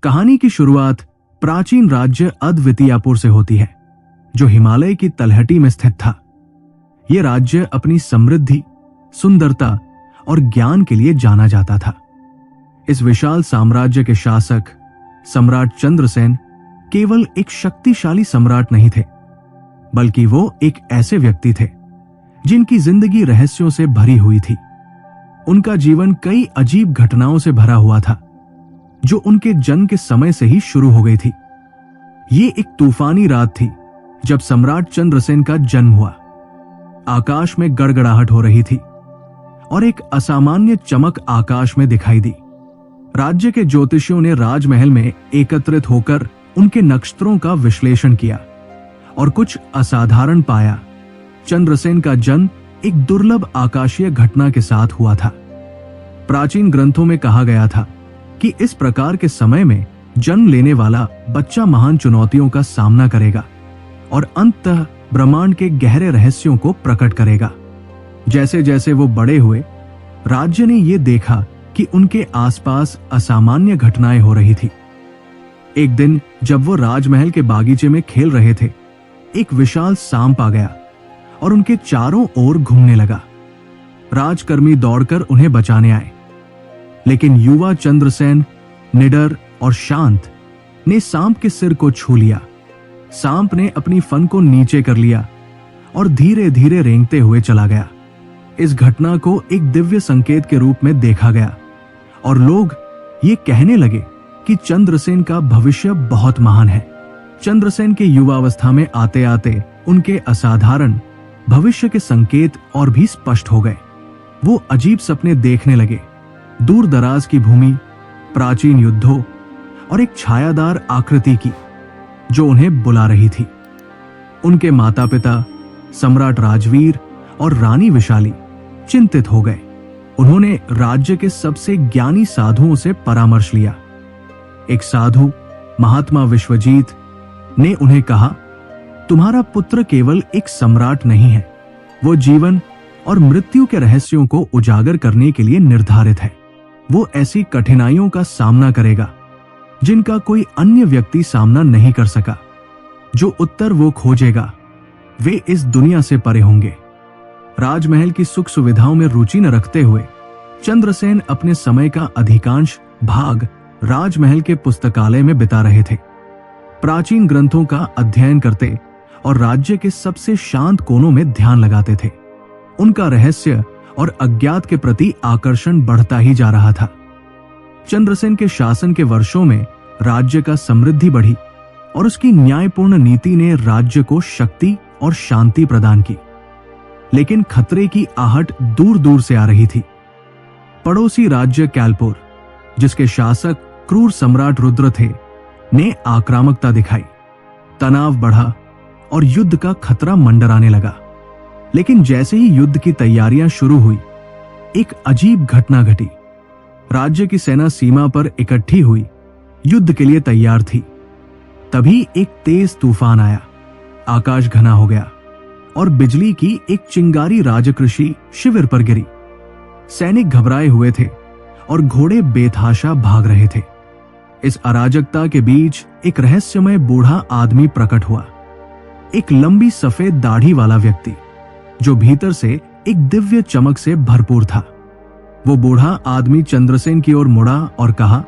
कहानी की शुरुआत प्राचीन राज्य अद्वितीयापुर से होती है, जो हिमालय की तलहटी में स्थित था। यह राज्य अपनी समृद्धि, सुंदरता और ज्ञान के लिए जाना जाता था। इस विशाल साम्राज्य के शासक सम्राट चंद्रसेन केवल एक शक्तिशाली सम्राट नहीं थे, बल्कि वो एक ऐसे व्यक्ति थे जिनकी जिंदगी रहस्यों से भरी हुई थी। उनका जीवन कई अजीब घटनाओं से भरा हुआ था, जो उनके जन्म के समय से ही शुरू हो गई थी। ये एक तूफानी रात थी जब सम्राट चंद्रसेन का जन्म हुआ। आकाश में गड़गड़ाहट हो रही थी और एक असामान्य चमक आकाश में दिखाई दी। राज्य के ज्योतिषियों ने राजमहल में एकत्रित होकर उनके नक्षत्रों का विश्लेषण किया और कुछ असाधारण पाया। चंद्रसेन का जन्म एक दुर्लभ आकाशीय घटना के साथ हुआ था। प्राचीन ग्रंथों में कहा गया था कि इस प्रकार के समय में जन्म लेने वाला बच्चा महान चुनौतियों का सामना करेगा और अंततः ब्रह्मांड के गहरे रहस्यों को प्रकट करेगा। जैसे जैसे वो बड़े हुए, राज्य ने ये देखा कि उनके आसपास असामान्य घटनाएं हो रही थी। एक दिन जब वो राजमहल के बागीचे में खेल रहे थे, एक विशाल सांप आ गया और उनके चारों ओर घूमने लगा। राजकर्मी दौड़कर उन्हें बचाने आए, लेकिन युवा चंद्रसेन, निडर और शांत, ने सांप के सिर को छू लिया। सांप ने अपनी फन को नीचे कर लिया और धीरे धीरे रेंगते हुए चला गया। इस घटना को एक दिव्य संकेत के रूप में देखा गया और लोग ये कहने लगे कि चंद्रसेन का भविष्य बहुत महान है। चंद्रसेन के युवावस्था में आते आते उनके असाधारण भविष्य के संकेत और भी स्पष्ट हो गए। वो अजीब सपने देखने लगे, दूर दराज की भूमि, प्राचीन युद्धों और एक छायादार आकृति की जो उन्हें बुला रही थी। उनके माता पिता सम्राट राजवीर और रानी विशाली चिंतित हो गए। उन्होंने राज्य के सबसे ज्ञानी साधुओं से परामर्श लिया। एक साधु महात्मा विश्वजीत ने उन्हें कहा, तुम्हारा पुत्र केवल एक सम्राट नहीं है, वो जीवन और मृत्यु के रहस्यों को उजागर करने के लिए निर्धारित है। वो ऐसी कठिनाइयों का सामना करेगा जिनका कोई अन्य व्यक्ति सामना नहीं कर सका। जो उत्तर वो खोजेगा वे इस दुनिया से परे होंगे। राजमहल की सुख सुविधाओं में रुचि न रखते हुए चंद्रसेन अपने समय का अधिकांश भाग राजमहल के पुस्तकालय में बिता रहे थे। प्राचीन ग्रंथों का अध्ययन करते और राज्य के सबसे शांत कोनों में ध्यान लगाते थे। उनका रहस्य और अज्ञात के प्रति आकर्षण बढ़ता ही जा रहा था। चंद्रसेन के शासन के वर्षों में राज्य का समृद्धि बढ़ी और उसकी न्यायपूर्ण नीति ने राज्य को शक्ति और शांति प्रदान की। लेकिन खतरे की आहट दूर दूर से आ रही थी। पड़ोसी राज्य कैलपुर, जिसके शासक क्रूर सम्राट रुद्र थे, ने आक्रामकता दिखाई। तनाव बढ़ा और युद्ध का खतरा मंडराने लगा। लेकिन जैसे ही युद्ध की तैयारियां शुरू हुई, एक अजीब घटना घटी। राज्य की सेना सीमा पर इकट्ठी हुई, युद्ध के लिए तैयार थी। तभी एक तेज तूफान आया, आकाश घना हो गया और बिजली की एक चिंगारी राजकृषि शिविर पर गिरी। सैनिक घबराए हुए थे और घोड़े बेतहाशा भाग रहे थे। इस अराजकता के बीच एक रहस्यमय बूढ़ा आदमी प्रकट हुआ, एक लंबी सफेद दाढ़ी वाला व्यक्ति जो भीतर से एक दिव्य चमक से भरपूर था। वो बूढ़ा आदमी चंद्रसेन की ओर मुड़ा और कहा,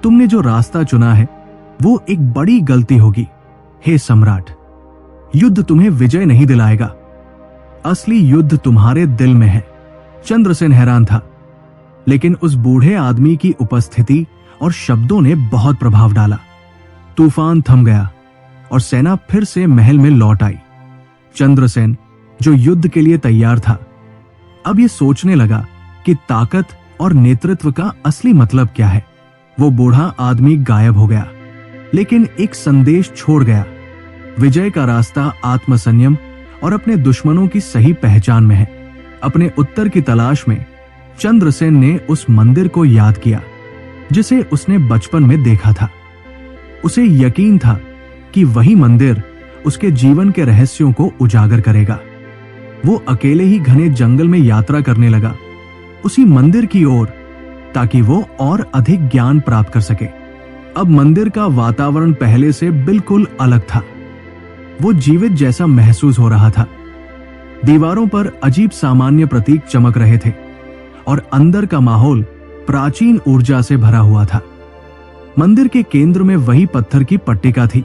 तुमने जो रास्ता चुना है वो एक बड़ी गलती होगी। हे सम्राट, युद्ध तुम्हें विजय नहीं दिलाएगा, असली युद्ध तुम्हारे दिल में है। चंद्रसेन हैरान था, लेकिन उस बूढ़े आदमी की उपस्थिति और शब्दों ने बहुत प्रभाव डाला। तूफान थम गया और सेना फिर से महल में लौट आई। चंद्रसेन, जो युद्ध के लिए तैयार था, अब ये सोचने लगा कि ताकत और नेतृत्व का असली मतलब क्या है। वो बूढ़ा आदमी गायब हो गया, लेकिन एक संदेश छोड़ गया। विजय का रास्ता आत्मसंयम और अपने दुश्मनों की सही पहचान में है। अपने उत्तर की तलाश में चंद्रसेन ने उस मंदिर को याद किया जिसे उसने बचपन में देखा था। उसे यकीन था कि वही मंदिर उसके जीवन के रहस्यों को उजागर करेगा। वो अकेले ही घने जंगल में यात्रा करने लगा, उसी मंदिर की ओर, ताकि वो और अधिक ज्ञान प्राप्त कर सके अब मंदिर का वातावरण पहले से बिल्कुल अलग था। वो जीवित जैसा महसूस हो रहा था। दीवारों पर अजीब सामान्य प्रतीक चमक रहे थे और अंदर का माहौल प्राचीन ऊर्जा से भरा हुआ था। मंदिर के केंद्र में वही पत्थर की पट्टिका थी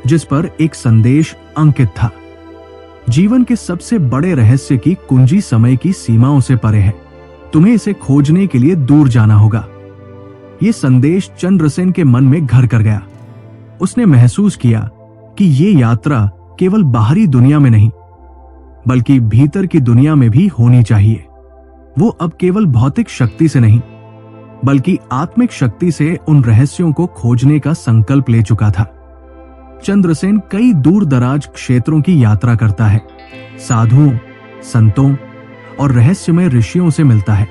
जिस पर एक संदेश अंकित था। जीवन के सबसे बड़े रहस्य की कुंजी समय की सीमाओं से परे है। तुम्हें इसे खोजने के लिए दूर जाना होगा। यह संदेश चंद्रसेन के मन में घर कर गया। उसने महसूस किया कि यह यात्रा केवल बाहरी दुनिया में नहीं बल्कि भीतर की दुनिया में भी होनी चाहिए। वो अब केवल भौतिक शक्ति से नहीं बल्कि आत्मिक शक्ति से उन रहस्यों को खोजने का संकल्प ले चुका था। चंद्रसेन कई दूर दराज क्षेत्रों की यात्रा करता है, साधुओं, संतों और रहस्यमय ऋषियों से मिलता है।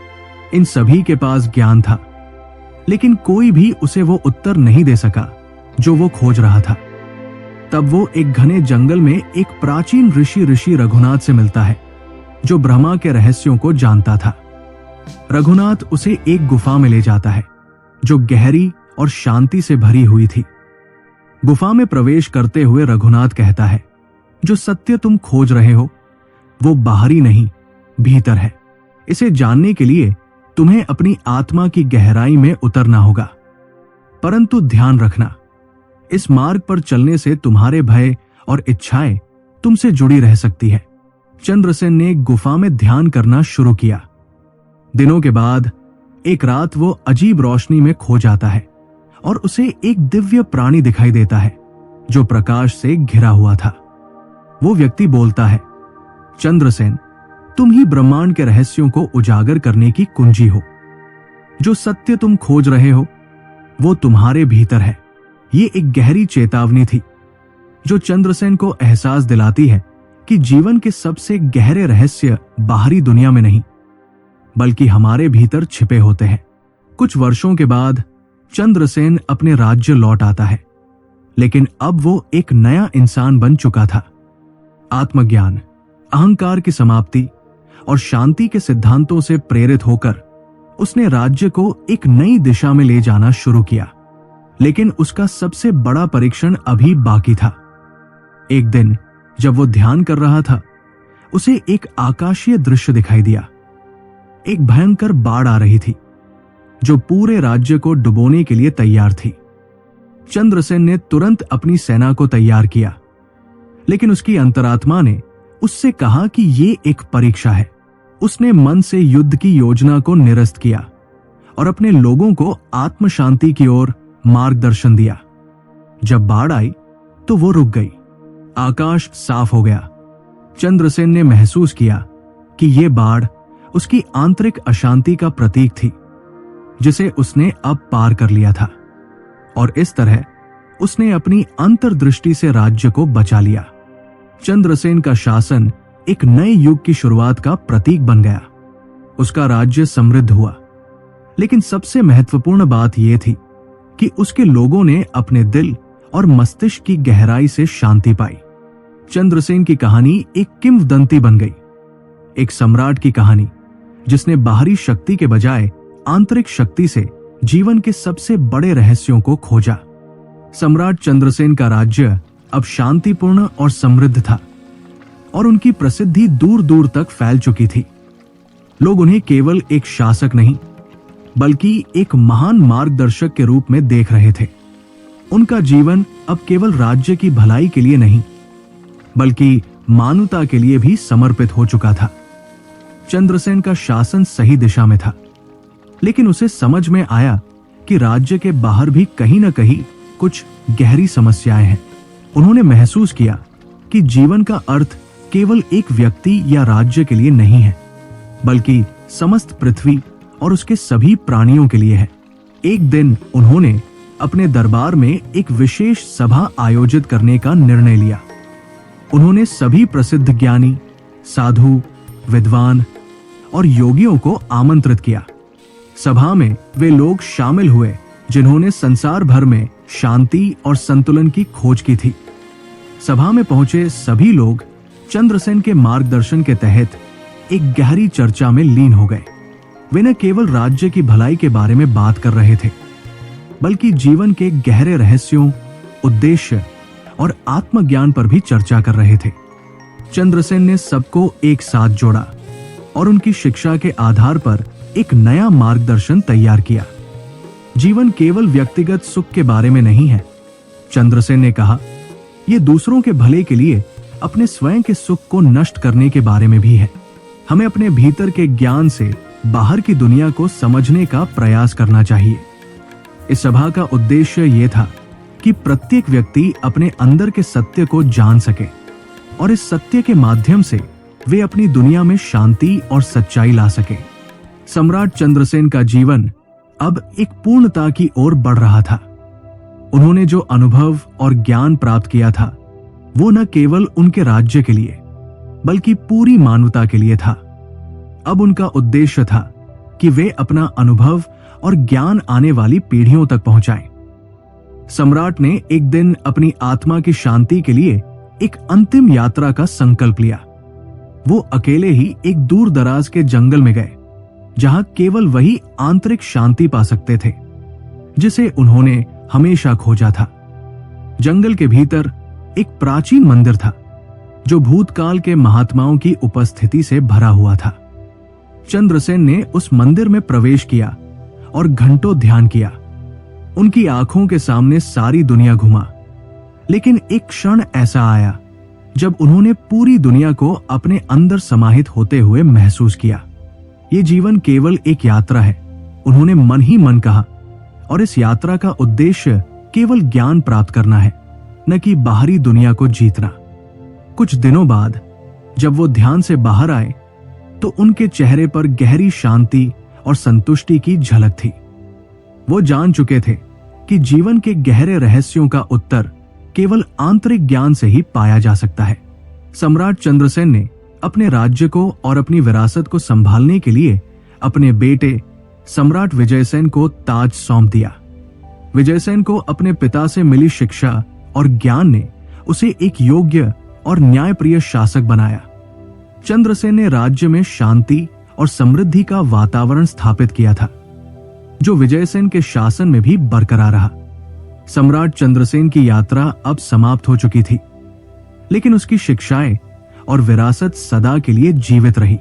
इन सभी के पास ज्ञान था, लेकिन कोई भी उसे वो उत्तर नहीं दे सका जो वो खोज रहा था। तब वो एक घने जंगल में एक प्राचीन ऋषि रघुनाथ से मिलता है जो ब्रह्मा के रहस्यों को जानता था। रघुनाथ उसे एक गुफा में ले जाता है जो गहरी और शांति से भरी हुई थी। गुफा में प्रवेश करते हुए रघुनाथ कहता है, जो सत्य तुम खोज रहे हो वो बाहरी नहीं, भीतर है। इसे जानने के लिए तुम्हें अपनी आत्मा की गहराई में उतरना होगा। परंतु ध्यान रखना, इस मार्ग पर चलने से तुम्हारे भय और इच्छाएं तुमसे जुड़ी रह सकती है। चंद्रसेन ने गुफा में ध्यान करना शुरू किया। दिनों के बाद एक रात वो अजीब रोशनी में खो जाता है और उसे एक दिव्य प्राणी दिखाई देता है जो प्रकाश से घिरा हुआ था। वो व्यक्ति बोलता है, चंद्रसेन, तुम ही ब्रह्मांड के रहस्यों को उजागर करने की कुंजी हो। जो सत्य तुम खोज रहे हो वो तुम्हारे भीतर है। ये एक गहरी चेतावनी थी जो चंद्रसेन को एहसास दिलाती है कि जीवन के सबसे गहरे रहस्य बाहरी दुनिया में नहीं बल्कि हमारे भीतर छिपे होते हैं। कुछ वर्षों के बाद चंद्रसेन अपने राज्य लौट आता है, लेकिन अब वो एक नया इंसान बन चुका था। आत्मज्ञान, अहंकार की समाप्ति और शांति के सिद्धांतों से प्रेरित होकर उसने राज्य को एक नई दिशा में ले जाना शुरू किया। लेकिन उसका सबसे बड़ा परीक्षण अभी बाकी था। एक दिन जब वो ध्यान कर रहा था, उसे एक आकाशीय दृश्य दिखाई दिया। एक भयंकर बाढ़ आ रही थी जो पूरे राज्य को डुबोने के लिए तैयार थी। चंद्रसेन ने तुरंत अपनी सेना को तैयार किया, लेकिन उसकी अंतरात्मा ने उससे कहा कि ये एक परीक्षा है। उसने मन से युद्ध की योजना को निरस्त किया और अपने लोगों को आत्म शांति की ओर मार्गदर्शन दिया। जब बाढ़ आई तो वो रुक गई। आकाश साफ हो गया। चंद्रसेन ने महसूस किया कि ये बाढ़ उसकी आंतरिक अशांति का प्रतीक थी जिसे उसने अब पार कर लिया था, और इस तरह उसने अपनी अंतर्दृष्टि से राज्य को बचा लिया। चंद्रसेन का शासन एक नए युग की शुरुआत का प्रतीक बन गया। उसका राज्य समृद्ध हुआ, लेकिन सबसे महत्वपूर्ण बात यह थी कि उसके लोगों ने अपने दिल और मस्तिष्क की गहराई से शांति पाई। चंद्रसेन की कहानी एक किंवदंती बन गई, एक सम्राट की कहानी जिसने बाहरी शक्ति के बजाय आंतरिक शक्ति से जीवन के सबसे बड़े रहस्यों को खोजा। सम्राट चंद्रसेन का राज्य अब शांतिपूर्ण और समृद्ध था और उनकी प्रसिद्धि दूर दूर तक फैल चुकी थी। लोग उन्हें केवल एक शासक नहीं बल्कि एक महान मार्गदर्शक के रूप में देख रहे थे। उनका जीवन अब केवल राज्य की भलाई के लिए नहीं बल्कि मानवता के लिए भी समर्पित हो चुका था। चंद्रसेन का शासन सही दिशा में था, लेकिन उसे समझ में आया कि राज्य के बाहर भी कहीं न कहीं कुछ गहरी समस्याएं हैं। उन्होंने महसूस किया कि जीवन का अर्थ केवल एक व्यक्ति या राज्य के लिए नहीं है बल्कि समस्त पृथ्वी और उसके सभी प्राणियों के लिए है। एक दिन उन्होंने अपने दरबार में एक विशेष सभा आयोजित करने का निर्णय लिया। उन्होंने सभी प्रसिद्ध ज्ञानी, साधु, विद्वान और योगियों को आमंत्रित किया। सभा में वे लोग शामिल हुए जिन्होंने संसार भर में शांति और संतुलन की खोज की थी। सभा में पहुंचे सभी लोग चंद्रसेन के मार्गदर्शन के तहत एक गहरी चर्चा में लीन हो गए। वे न केवल राज्य की भलाई के बारे में बात कर रहे थे बल्कि जीवन के गहरे रहस्यों, उद्देश्य और आत्मज्ञान पर भी चर्चा कर रहे थे। चंद्रसेन ने सबको एक साथ जोड़ा और उनकी शिक्षा के आधार पर एक नया मार्गदर्शन तैयार किया। जीवन केवल व्यक्तिगत सुख के बारे में नहीं है, चंद्रसेन ने कहा, यह दूसरों के भले के लिए अपने स्वयं के सुख को नष्ट करने के बारे में भी है। हमें अपने भीतर के ज्ञान से बाहर की दुनिया को समझने का प्रयास करना चाहिए। इस सभा का उद्देश्य यह था कि प्रत्येक व्यक्ति अपने अंदर के सत्य को जान सके और इस सत्य के माध्यम से वे अपनी दुनिया में शांति और सच्चाई ला सके। सम्राट चंद्रसेन का जीवन अब एक पूर्णता की ओर बढ़ रहा था। उन्होंने जो अनुभव और ज्ञान प्राप्त किया था वो न केवल उनके राज्य के लिए बल्कि पूरी मानवता के लिए था। अब उनका उद्देश्य था कि वे अपना अनुभव और ज्ञान आने वाली पीढ़ियों तक पहुंचाएं। सम्राट ने एक दिन अपनी आत्मा की शांति के लिए एक अंतिम यात्रा का संकल्प लिया। वो अकेले ही एक दूर दराज के जंगल में गए, जहां केवल वही आंतरिक शांति पा सकते थे जिसे उन्होंने हमेशा खोजा था। जंगल के भीतर एक प्राचीन मंदिर था जो भूतकाल के महात्माओं की उपस्थिति से भरा हुआ था। चंद्रसेन ने उस मंदिर में प्रवेश किया और घंटों ध्यान किया। उनकी आंखों के सामने सारी दुनिया घुमा, लेकिन एक क्षण ऐसा आया जब उन्होंने पूरी दुनिया को अपने अंदर समाहित होते हुए महसूस किया। ये जीवन केवल एक यात्रा है, उन्होंने मन ही मन कहा, और इस यात्रा का उद्देश्य केवल ज्ञान प्राप्त करना है, न कि बाहरी दुनिया को जीतना। कुछ दिनों बाद जब वो ध्यान से बाहर आए तो उनके चेहरे पर गहरी शांति और संतुष्टि की झलक थी। वो जान चुके थे कि जीवन के गहरे रहस्यों का उत्तर केवल आंतरिक ज्ञान से ही पाया जा सकता है। सम्राट चंद्रसेन ने अपने राज्य को और अपनी विरासत को संभालने के लिए अपने बेटे सम्राट विजयसेन को ताज सौंप दिया। विजयसेन को अपने पिता से मिली शिक्षा और ज्ञान ने उसे एक योग्य और न्यायप्रिय शासक बनाया। चंद्रसेन ने राज्य में शांति और समृद्धि का वातावरण स्थापित किया था, जो विजयसेन के शासन में भी बरकरार रहा। सम्राट चंद्रसेन की यात्रा अब समाप्त हो चुकी थी, लेकिन उसकी शिक्षाएं और विरासत सदा के लिए जीवित रही।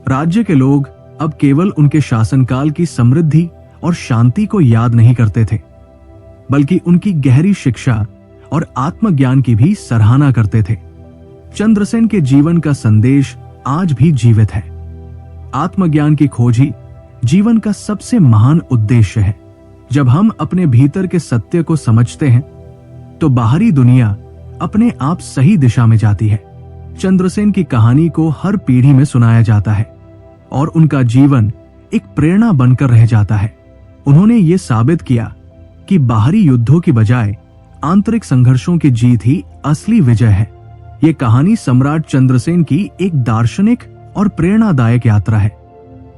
राज्य के लोग अब केवल उनके शासनकाल की समृद्धि और शांति को याद नहीं करते थे, बल्कि उनकी गहरी शिक्षा और आत्मज्ञान की भी सराहना करते थे। चंद्रसेन के जीवन का संदेश आज भी जीवित है। आत्मज्ञान की खोज ही जीवन का सबसे महान उद्देश्य है। जब हम अपने भीतर के सत्य को समझते हैं तो बाहरी दुनिया अपने आप सही दिशा में जाती है। चंद्रसेन की कहानी को हर पीढ़ी में सुनाया जाता है और उनका जीवन एक प्रेरणा बनकर रह जाता है। उन्होंने ये साबित किया कि बाहरी युद्धों की बजाय आंतरिक संघर्षों की जीत ही असली विजय है। ये कहानी सम्राट चंद्रसेन की एक दार्शनिक और प्रेरणादायक यात्रा है,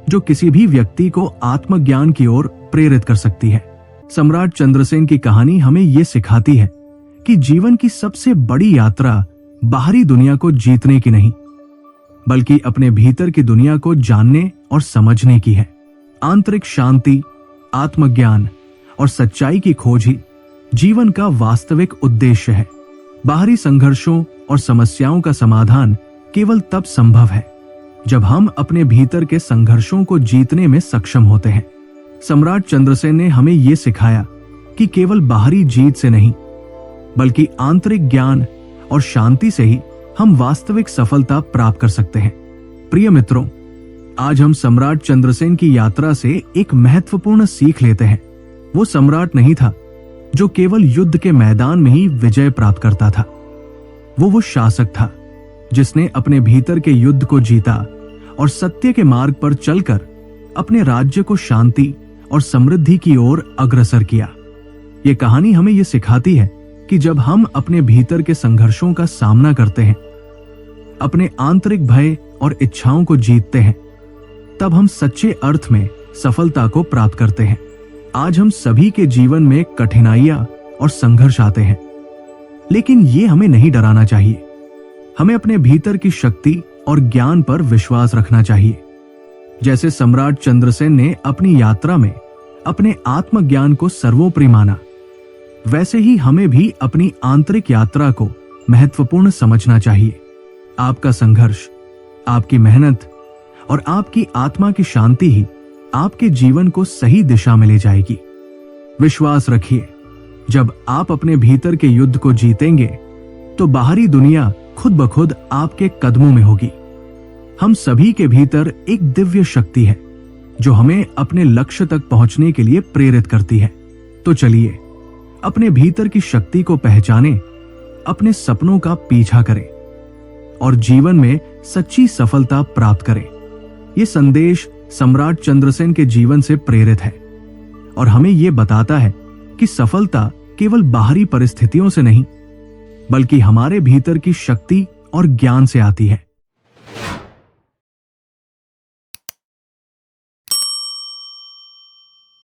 जो किसी भी व्यक्ति को आत्मज्ञान की ओर प्रेरित कर सकती है। सम्राट चंद्रसेन की कहानी हमें ये सिखाती है कि जीवन की सबसे बड़ी यात्रा बाहरी दुनिया को जीतने की नहीं, बल्कि अपने भीतर की दुनिया को जानने और समझने की है। आंतरिक शांति, आत्मज्ञान और सच्चाई की खोज ही जीवन का वास्तविक उद्देश्य है। बाहरी संघर्षों और समस्याओं का समाधान केवल तब संभव है जब हम अपने भीतर के संघर्षों को जीतने में सक्षम होते हैं। सम्राट चंद्रसेन ने हमें यह सिखाया कि केवल बाहरी जीत से नहीं, बल्कि आंतरिक ज्ञान और शांति से ही हम वास्तविक सफलता प्राप्त कर सकते हैं। प्रिय मित्रों, आज हम सम्राट चंद्रसेन की यात्रा से एक महत्वपूर्ण सीख लेते हैं। वो सम्राट नहीं था जो केवल युद्ध के मैदान में ही विजय प्राप्त करता था। वो शासक था जिसने अपने भीतर के युद्ध को जीता और सत्य के मार्ग पर चलकर अपने राज्य को शांति और समृद्धि की ओर अग्रसर किया। ये कहानी हमें यह सिखाती है कि जब हम अपने भीतर के संघर्षों का सामना करते हैं, अपने आंतरिक भय और इच्छाओं को जीतते हैं, तब हम सच्चे अर्थ में सफलता को प्राप्त करते हैं। आज हम सभी के जीवन में कठिनाइयां और संघर्ष आते हैं, लेकिन ये हमें नहीं डराना चाहिए। हमें अपने भीतर की शक्ति और ज्ञान पर विश्वास रखना चाहिए। जैसे सम्राट चंद्रसेन ने अपनी यात्रा में अपने आत्मज्ञान को सर्वोपरि माना, वैसे ही हमें भी अपनी आंतरिक यात्रा को महत्वपूर्ण समझना चाहिए। आपका संघर्ष, आपकी मेहनत और आपकी आत्मा की शांति ही आपके जीवन को सही दिशा में ले जाएगी। विश्वास रखिए, जब आप अपने भीतर के युद्ध को जीतेंगे तो बाहरी दुनिया खुद ब खुद आपके कदमों में होगी। हम सभी के भीतर एक दिव्य शक्ति है जो हमें अपने लक्ष्य तक पहुंचने के लिए प्रेरित करती है। तो चलिए अपने भीतर की शक्ति को पहचानें, अपने सपनों का पीछा करें और जीवन में सच्ची सफलता प्राप्त करें। यह संदेश सम्राट चंद्रसेन के जीवन से प्रेरित है और हमें यह बताता है कि सफलता केवल बाहरी परिस्थितियों से नहीं, बल्कि हमारे भीतर की शक्ति और ज्ञान से आती है।